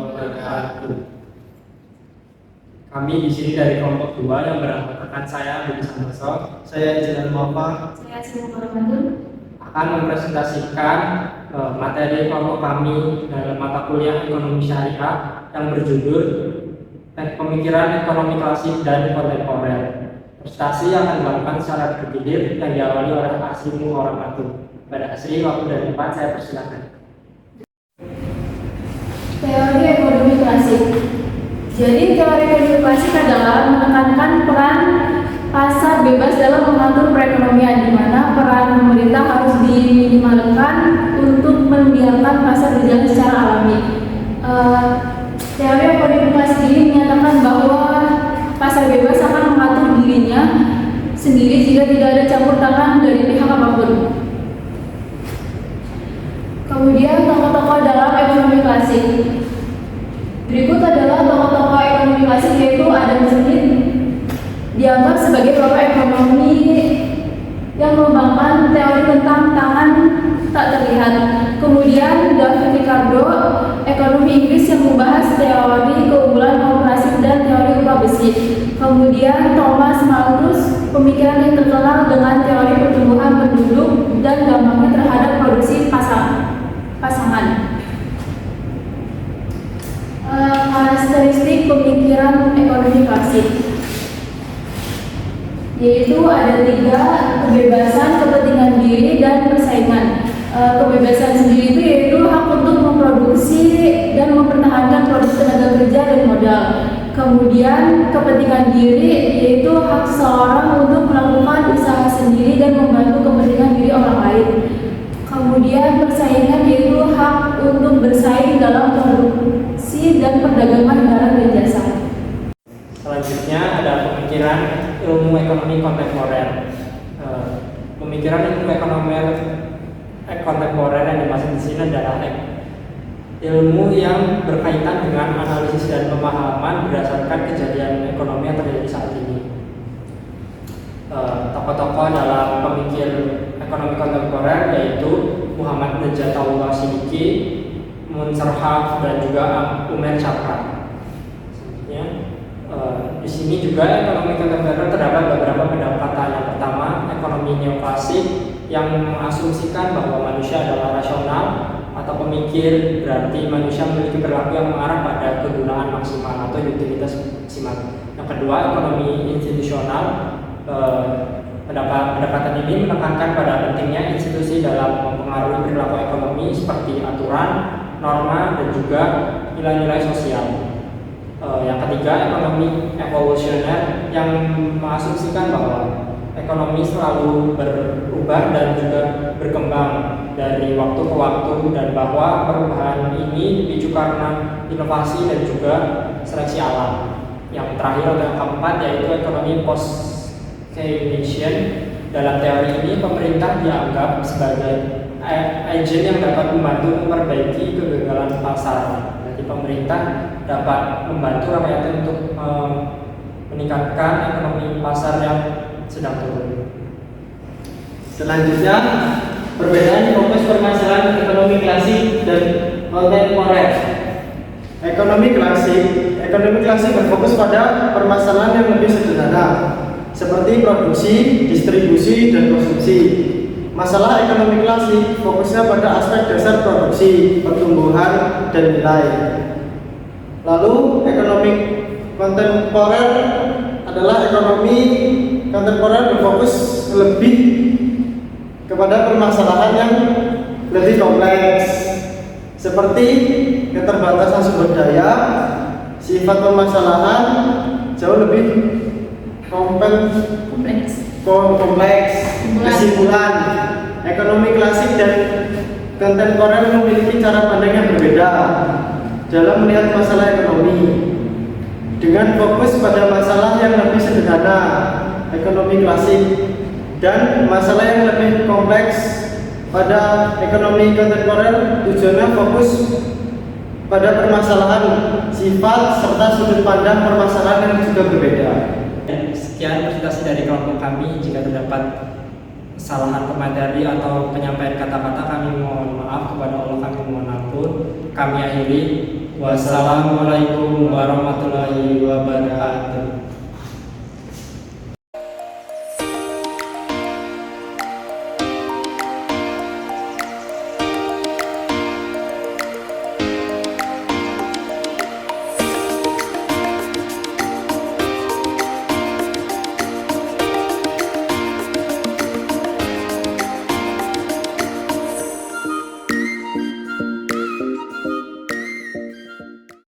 wabarakatuh. Kami di sini dari kelompok 2 yang beranggotakan saya Budi Santoso, Saya Jalan Mapa, Saya Simo Ramadan. akan mempresentasikan materi kelompok kami dalam mata kuliah ekonomi syariah yang berjudul Pemikiran Ekonomi Klasik dan Kontemporer. Presentasi yang akan dilakukan secara bergilir yang diawali oleh Asrimu Oramatul. Pada Asri, waktu dan tempat saya persilakan. Teori ekonomi klasik. Jadi teori ekonomi klasik adalah menekankan peran pasar bebas dalam mengatur perekonomian, di mana peran pemerintah harus diminimalkan untuk membiarkan pasar berjalan secara alami. Teori ekonomi klasik ini menyatakan bahwa pasar bebas akan mengatur dirinya sendiri jika tidak ada campur tangan dari pihak apapun. Kemudian tokoh-tokoh dalam ekonomi klasik. Berikut adalah tokoh-tokoh ekonomi klasik, yaitu Adam Smith, dianggap sebagai bapak ekonomi yang mengembangkan teori tentang tangan tak terlihat. Kemudian David Ricardo, ekonomi Inggris yang membahas teori keunggulan koperasi dan teori upah besi. Kemudian Thomas Malthus, pemikiran yang terkenal dengan teori pertumbuhan penduduk dan dampaknya terhadap produksi pasangan. Karakteristik pemikiran ekonomi klasik, yaitu ada 3: kebebasan, kepentingan diri, dan persaingan. Kebebasan sendiri itu yaitu hak untuk memproduksi dan mempertahankan produk tenaga kerja dan modal. Kemudian kepentingan diri yaitu hak seseorang untuk melakukan usaha sendiri dan membantu kepentingan diri orang lain. Kemudian persaingan yaitu hak untuk bersaing dalam produksi dan perdagangan barang dan jasa. Selanjutnya ada pemikiran ilmu ekonomi kontemporer. Pemikiran ilmu ekonomi kontemporer yang dimaksud di sini adalah ilmu yang berkaitan dengan analisis dan pemahaman berdasarkan kejadian ekonomi yang terjadi saat ini. Tokoh-tokoh dalam pemikir ekonomi kontemporer yaitu Muhammad Najatullah Siddiqi, Munsar Haq, dan juga Umer Chakra. Selanjutnya, di sini juga ekonomi kontemporer terdapat beberapa pendapatan. Yang pertama, ekonomi neoklasik yang mengasumsikan bahwa manusia adalah rasional atau pemikir, berarti manusia memiliki perilaku yang mengarah pada kegunaan maksimal atau utilitas maksimal. Yang kedua, ekonomi institusional. Pendekatan ini menekankan pada pentingnya institusi dalam mempengaruhi perilaku ekonomi seperti aturan, norma, dan juga nilai-nilai sosial. Yang ketiga, ekonomi evolusioner yang mengasumsikan bahwa ekonomi selalu berubah dan juga berkembang dari waktu ke waktu, dan bahwa perubahan ini dipicu karena inovasi dan juga seleksi alam. Yang terakhir atau yang keempat yaitu ekonomi post-Keynesian. Dalam teori ini pemerintah dianggap sebagai agen yang dapat membantu memperbaiki kegagalan pasar. Jadi pemerintah dapat membantu rakyat untuk meningkatkan ekonomi pasar yang sedang turun. Selanjutnya, perbedaan fokus permasalahan ekonomi klasik dan kontemporer. Ekonomi klasik berfokus pada permasalahan yang lebih sederhana, seperti produksi, distribusi, dan konsumsi. Masalah ekonomi klasik fokusnya pada aspek dasar produksi, pertumbuhan, dan nilai. Lalu ekonomi kontemporer adalah ekonomi kontemporer berfokus lebih kepada permasalahan yang lebih kompleks, seperti keterbatasan sumber daya. Sifat permasalahan jauh lebih kompleks. Kesimpulan, ekonomi klasik dan kontemporer memiliki cara pandang yang berbeda dalam melihat masalah ekonomi. Dengan fokus pada masalah yang lebih sederhana, ekonomi klasik, dan masalah yang lebih kompleks pada ekonomi kontemporer, tujuannya fokus pada permasalahan, sifat, serta sudut pandang permasalahan yang juga berbeda. Sekian presentasi dari kelompok kami. Jika terdapat kesalahan pemateri atau penyampaian kata-kata, kami mohon maaf. Kepada Allah kami mohon ampun. Kami akhiri. Wassalamualaikum warahmatullahi wabarakatuh.